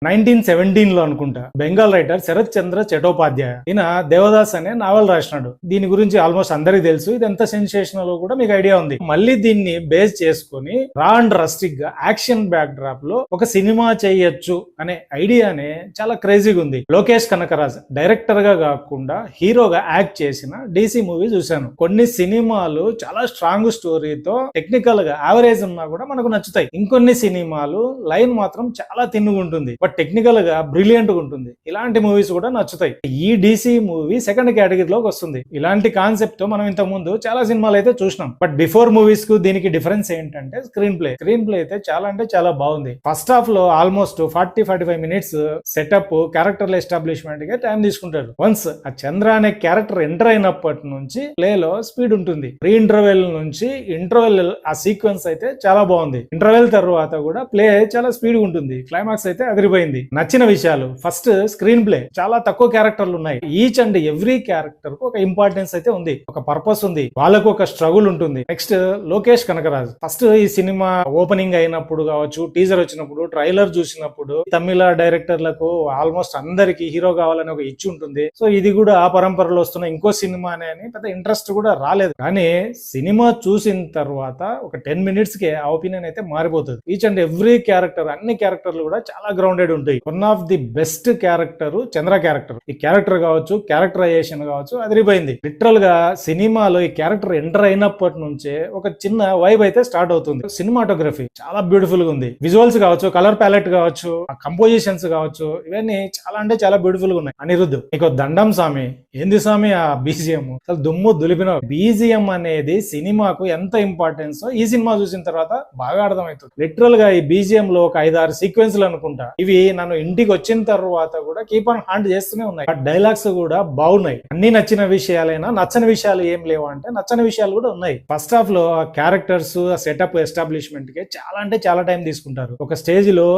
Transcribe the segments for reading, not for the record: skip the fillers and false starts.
1917 లో అనుకుంటా బెంగాల్ రైటర్ శరత్ చంద్ర చటోపాధ్యాయ ఈయన దేవదాస్ అనే నావల్ రాసినాడు. దీని గురించి ఆల్మోస్ట్ అందరికి తెలుసు. ఇది ఎంత సెన్సేషనల్ కూడా మీకు ఐడియా ఉంది. మళ్ళీ దీన్ని బేస్ చేసుకుని రా అండ్ రస్టిక్ గా యాక్షన్ బ్యాక్ డ్రాప్ లో ఒక సినిమా చేయొచ్చు అనే ఐడియానే చాలా క్రేజీగా ఉంది. లోకేష్ కనకరాజ్ డైరెక్టర్ గా కాకుండా హీరోగా యాక్ట్ చేసిన డీసీ మూవీ చూశాను. కొన్ని సినిమాలు చాలా స్ట్రాంగ్ స్టోరీతో టెక్నికల్ గా యావరేజ్ ఉన్నా కూడా మనకు నచ్చుతాయి. ఇంకొన్ని సినిమాలు లైన్ మాత్రం చాలా తిన్నుగుంటుంది, బట్ టెక్నికల్ గా బ్రిలియంట్ గా ఉంటుంది. ఇలాంటి మూవీస్ కూడా నచ్చుతాయి. ఈ డీసీ మూవీ సెకండ్ కేటగిరీలోకి వస్తుంది. ఇలాంటి కాన్సెప్ట్ మనం ఇంత ముందు చాలా సినిమాలు అయితే చూసినాం. బట్ బిఫోర్ మూవీస్ కు దీనికి డిఫరెన్స్ ఏంటంటే స్క్రీన్ ప్లే అయితే చాలా అంటే చాలా బాగుంది. ఫస్ట్ హాఫ్ లో almost 40-45 minutes setup character establishment గా టైం తీసుకుంటారు. వన్స్ ఆ చంద్ర అనే క్యారెక్టర్ ఎంటర్ అయినప్పటి నుంచి ప్లే లో స్పీడ్ ఉంటుంది. ప్రీ ఇంటర్వెల్ నుంచి ఇంటర్వెల్ ఆ సీక్వెన్స్ అయితే చాలా బాగుంది. ఇంటర్వెల్ తర్వాత కూడా ప్లే చాలా స్పీడ్ ఉంటుంది. క్లైమాక్స్ అయితే అదిరిపోయింది. నచ్చిన విషయాలు, ఫస్ట్ స్క్రీన్ ప్లే చాలా తక్కువ క్యారెక్టర్లు ఉన్నాయి. ఈచ్ అండ్ ఎవ్రీ క్యారెక్టర్ కు ఒక ఇంపార్టెన్స్ అయితే ఉంది, ఒక పర్పస్ ఉంది, వాళ్ళకు ఒక స్ట్రగుల్ ఉంటుంది. నెక్స్ట్ లోకేష్ కనకరాజ్ ఫస్ట్ ఈ సినిమా ఓపెనింగ్ అయినప్పుడు కావచ్చు, టీజర్ వచ్చినప్పుడు, ట్రైలర్ చూసినప్పుడు తమిళ డైరెక్టర్లకు ఆల్మోస్ట్ అందరికి హీరో కావాలని ఒక ఇచ్చి ఉంటుంది. సో ఇది కూడా ఆ పరంపరలో వస్తున్న ఇంకో సినిమానే అని పెద్ద ఇంట్రెస్ట్ కూడా రాలేదు. కానీ సినిమా చూసిన తర్వాత ఒక 10 మినిట్స్ కి ఆ ఒపీనియన్ అయితే మారిపోతుంది. ఈచ్ అండ్ ఎవ్రీ క్యారెక్టర్, అన్ని క్యారెక్టర్లు కూడా చాలా గ్రౌండెడ్ ఉంటాయి. One of the best character Chandra character. ఈ క్యారెక్టర్ కావచ్చు, క్యారెక్టరైజేషన్ కావచ్చు, అదిరిపోయింది. లిటరల్ గా సినిమాలో ఈ క్యారెక్టర్ ఎంటర్ అయినప్పటి నుంచే ఒక చిన్న వైబ్ అయితే స్టార్ట్ అవుతుంది. సినిమాటోగ్రఫీ చాలా బ్యూటిఫుల్ గా ఉంది. విజువల్స్ కావచ్చు, కలర్ ప్యాలెట్ కావచ్చు, కంపోజిషన్స్ కావచ్చు, ఇవన్నీ చాలా అంటే చాలా బ్యూటిఫుల్ గా ఉన్నాయి. అనిరుద్ధ్ నీకు దండం స్వామి, ఏంది స్వామి ఆ బీజిఎం, అసలు దుమ్ము దులిపిన బీజిఎం అనేది సినిమాకు ఎంత ఇంపార్టెన్స్ ఈ సినిమా చూసిన తర్వాత బాగా అర్థమవుతుంది. లిటరల్ గా ఈ బీజిఎం లో ఒక 5-6 సీక్వెన్స్లు అనుకుంటా, ఇవి నన్ను ఇంటికి వచ్చిన తర్వాత కూడా కీప్ ఆన్ హాంట్ చేస్తూనే ఉన్నాయి. డైలాగ్స్ కూడా బాగున్నాయి. అన్ని నచ్చిన విషయాలైనా నచ్చని విషయాలు ఏం లేవు అంటే నచ్చని విషయాలు కూడా ఉన్నాయి. ఫస్ట్ హాఫ్ లో ఆ క్యారెక్టర్స్, ఆ సెటప్ ఎస్టాబ్లిష్మెంట్ కి చాలా అంటే చాలా టైం తీసుకుంటారు. ఒక స్టేజ్ లో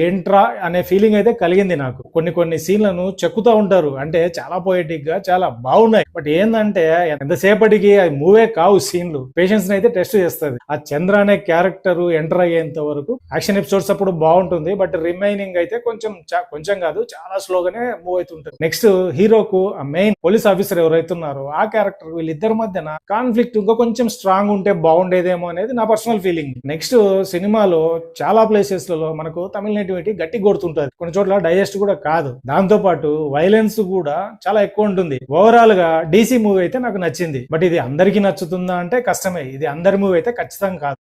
ఏంట్రా అనే ఫీలింగ్ అయితే కలిగింది నాకు. కొన్ని సీన్లను చెక్కుతా ఉంటారు, అంటే చాలా పోయిటిక్ గా చాలా బాగున్నాయి. బట్ ఏంటంటే ఎంతసేపటికి అది మూవే కావు, సీన్లు పేషెన్స్ అయితే టెస్ట్ చేస్తుంది. ఆ చంద్ర అనే క్యారెక్టర్ ఎంటర్ అయ్యేంత వరకు యాక్షన్ ఎపిసోడ్స్ అప్పుడు బాగుంటుంది, బట్ రిమైనింగ్ అయితే కొంచెం కాదు చాలా స్లోగానే మూవ్ అవుతుంటుంది. నెక్స్ట్ హీరోకు ఆ మెయిన్ పోలీస్ ఆఫీసర్ ఎవరైతే ఉన్నారో ఆ క్యారెక్టర్, వీళ్ళిద్దరి మధ్యన కాన్ఫ్లిక్ట్ ఇంకా కొంచెం స్ట్రాంగ్ ఉంటే బాగుండేదేమో అనేది నా పర్సనల్ ఫీలింగ్. నెక్స్ట్ సినిమాలో చాలా ప్లేసెస్ లలో మనకు తమిళ నేటివిటీ గట్టి కొడుతుంటది, కొన్ని చోట్ల డైజెస్ట్ కూడా కాదు. దాంతో పాటు వైలెన్స్ కూడా చాలా ఎక్కువ ఉంటుంది. ఓవరాల్ గా డీసీ మూవీ అయితే నాకు నచ్చింది. బట్ ఇది అందరికీ నచ్చుతుందా అంటే కష్టమే. ఇది అందరి మూవీ అయితే ఖచ్చితంగా కాదు.